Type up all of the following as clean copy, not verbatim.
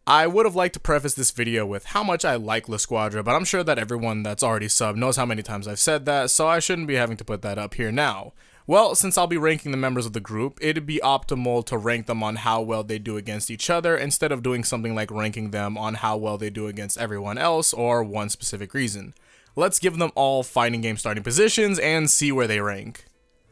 I would have liked to preface this video with how much I like La Squadra, but I'm sure that everyone that's already subbed knows how many times I've said that, so I shouldn't be having to put that up here now. Well, since I'll be ranking the members of the group, it'd be optimal to rank them on how well they do against each other instead of doing something like ranking them on how well they do against everyone else or one specific reason. Let's give them all fighting game starting positions and see where they rank.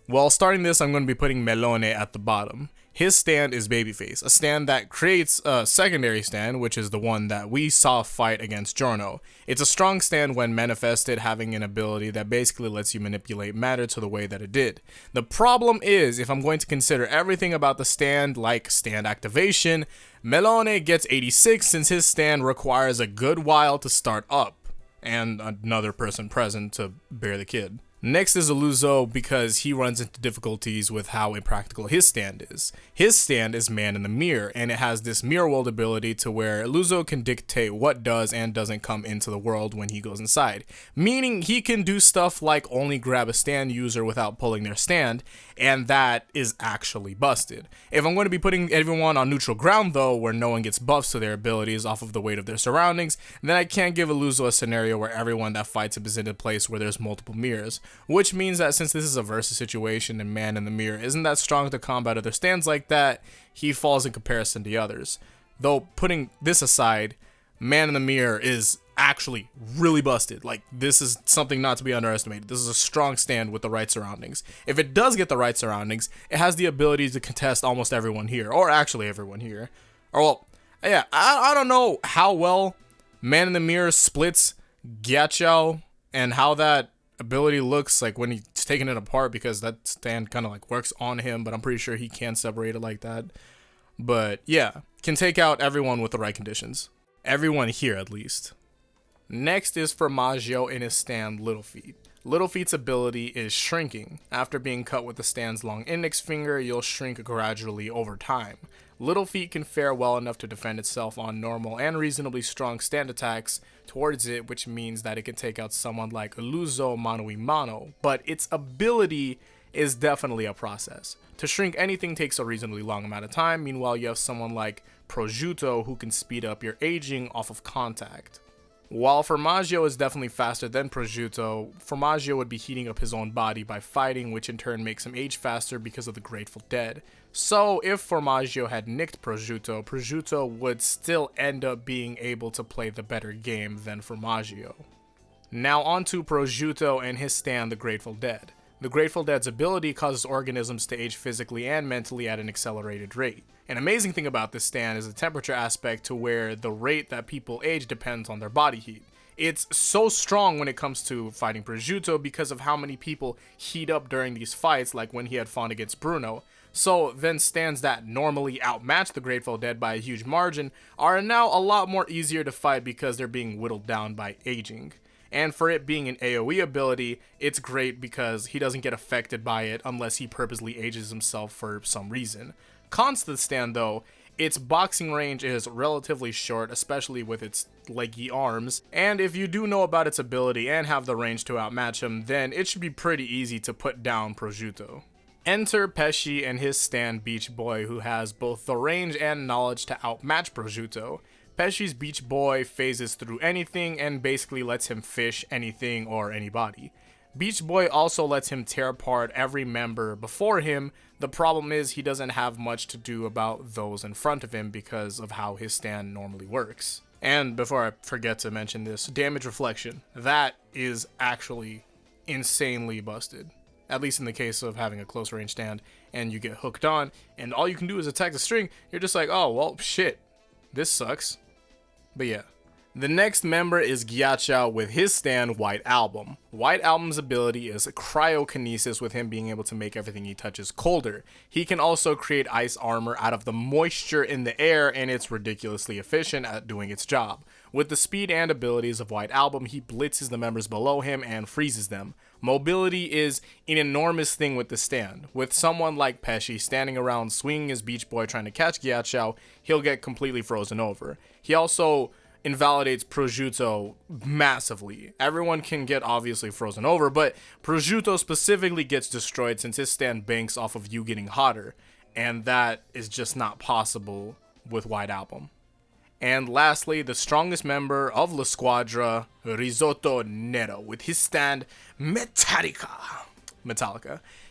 Well, starting this, I'm going to be putting Maloney at the bottom. His stand is Babyface, a stand that creates a secondary stand, which is the one that we saw fight against Giorno. It's a strong stand when manifested, having an ability that basically lets you manipulate matter to the way that it did. The problem is, if I'm going to consider everything about the stand, like stand activation, Maloney gets 86 since his stand requires a good while to start up, and another person present to bear the kid. Next is Illuso because he runs into difficulties with how impractical his stand is. His stand is Man in the Mirror, and it has this mirror world ability to where Illuso can dictate what does and doesn't come into the world when he goes inside. Meaning he can do stuff like only grab a stand user without pulling their stand, and that is actually busted. If I'm going to be putting everyone on neutral ground though, where no one gets buffs to their abilities off of the weight of their surroundings, then I can't give Illuso a scenario where everyone that fights him is in a place where there's multiple mirrors. Which means that since this is a versus situation and Man in the Mirror isn't that strong to combat other stands like that, he falls in comparison to the others. Though putting this aside, Man in the Mirror is actually really busted. Like, this is something not to be underestimated. This is a strong stand with the right surroundings. If it does get the right surroundings, it has the ability to contest almost everyone here, or actually everyone here. Or well, yeah, I don't know how well Man in the Mirror splits Gyachao and how that ability looks like when he's taking it apart, because that stand kind of like works on him, but I'm pretty sure he can separate it like that. But yeah, can take out everyone with the right conditions. Everyone here at least. Next is Formaggio in his stand Little Feet. Little Feet's ability is shrinking. After being cut with the stand's long index finger, you'll shrink gradually over time. Little Feet can fare well enough to defend itself on normal and reasonably strong stand attacks towards it, which means that it can take out someone like Illuso mano a mano, but its ability is definitely a process. To shrink anything takes a reasonably long amount of time, meanwhile you have someone like Prosciutto who can speed up your aging off of contact. While Formaggio is definitely faster than Prosciutto, Formaggio would be heating up his own body by fighting, which in turn makes him age faster because of the Grateful Dead. So if Formaggio had nicked Prosciutto, Prosciutto would still end up being able to play the better game than Formaggio. Now onto Prosciutto and his stand, the Grateful Dead. The Grateful Dead's ability causes organisms to age physically and mentally at an accelerated rate. An amazing thing about this stand is the temperature aspect, to where the rate that people age depends on their body heat. It's so strong when it comes to fighting Prosciutto because of how many people heat up during these fights, like when he had fought against Bruno. So then stands that normally outmatch the Grateful Dead by a huge margin are now a lot more easier to fight because they're being whittled down by aging. And for it being an AoE ability, it's great because he doesn't get affected by it unless he purposely ages himself for some reason. Cons to the stand though, its boxing range is relatively short, especially with its leggy arms, and if you do know about its ability and have the range to outmatch him, then it should be pretty easy to put down Prosciutto. Enter Pesci and his stand Beach Boy, who has both the range and knowledge to outmatch Prosciutto. Pesci's Beach Boy phases through anything and basically lets him fish anything or anybody. Beach Boy also lets him tear apart every member before him. The problem is he doesn't have much to do about those in front of him because of how his stand normally works. And before I forget to mention this, damage reflection. That is actually insanely busted. At least in the case of having a close range stand and you get hooked on and all you can do is attack the string, you're just like, oh well shit, this sucks. But yeah. The next member is Gyachao with his stand White Album. White Album's ability is cryokinesis, with him being able to make everything he touches colder. He can also create ice armor out of the moisture in the air, and it's ridiculously efficient at doing its job. With the speed and abilities of White Album, he blitzes the members below him and freezes them. Mobility is an enormous thing with the stand. With someone like Pesci standing around swinging his Beach Boy trying to catch Gyachao, he'll get completely frozen over. He also invalidates Prosciutto massively. Everyone can get obviously frozen over, but Prosciutto specifically gets destroyed since his stand banks off of you getting hotter, and that is just not possible with White Album. And lastly, the strongest member of La Squadra, Risotto Nero, with his stand Metallica.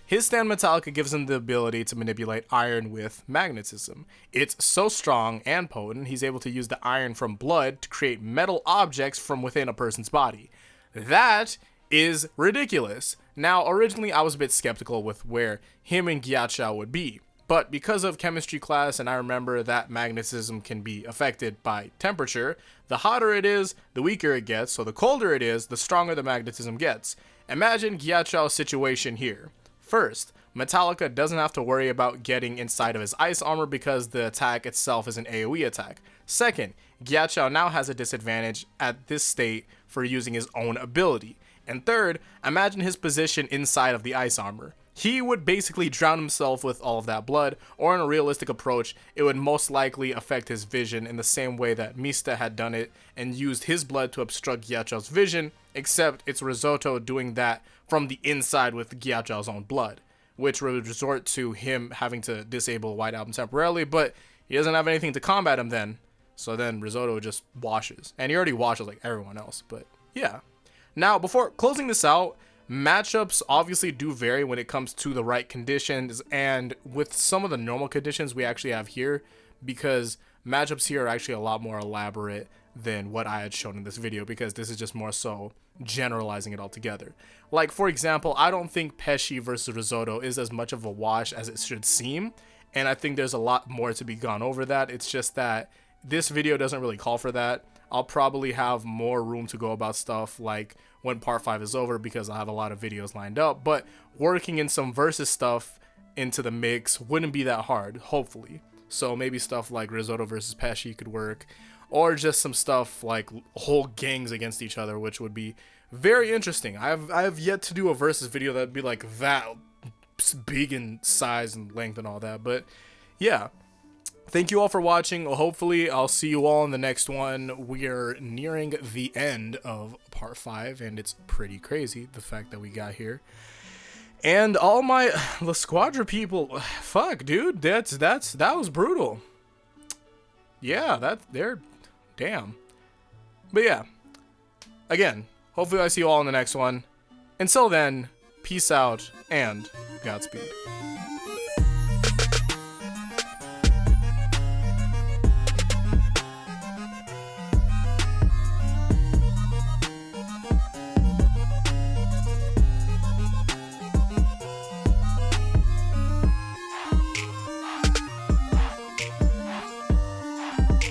His stand Metallica gives him the ability to manipulate iron with magnetism. It's so strong and potent, he's able to use the iron from blood to create metal objects from within a person's body. That is ridiculous. Now, originally I was a bit skeptical with where him and Gyatso would be, but because of chemistry class, and I remember that magnetism can be affected by temperature, the hotter it is, the weaker it gets, so the colder it is, the stronger the magnetism gets. Imagine Gyatso's situation here. First, Metallica doesn't have to worry about getting inside of his ice armor because the attack itself is an AoE attack. Second, Gyatso now has a disadvantage at this state for using his own ability. And third, imagine his position inside of the ice armor. He would basically drown himself with all of that blood, or in a realistic approach, it would most likely affect his vision in the same way that Mista had done it and used his blood to obstruct Gyatso's vision, except it's Risotto doing that from the inside with Gyatso's own blood, which would resort to him having to disable White Album temporarily, but he doesn't have anything to combat him then, so then Risotto just washes. And he already washes like everyone else, but yeah. Now, before closing this out, matchups obviously do vary when it comes to the right conditions, and with some of the normal conditions we actually have here, because matchups here are actually a lot more elaborate than what I had shown in this video, because this is just more so generalizing it all together. Like, for example, I don't think Pesci versus Risotto is as much of a wash as it should seem, and I think there's a lot more to be gone over that. It's just that this video doesn't really call for that. I'll probably have more room to go about stuff like when part 5 is over, because I have a lot of videos lined up, but working in some versus stuff into the mix wouldn't be that hard, hopefully. So maybe stuff like Risotto versus Pesci could work, or just some stuff like whole gangs against each other, which would be very interesting. I have yet to do a versus video that'd be like that big in size and length and all that, but yeah. Thank you all for watching. Hopefully, I'll see you all in the next one. We are nearing the end of part 5, and it's pretty crazy, the fact that we got here. And all my La Squadra people, fuck, dude, that was brutal. Yeah, damn. But yeah, again, hopefully I see you all in the next one. Until then, peace out, and Godspeed.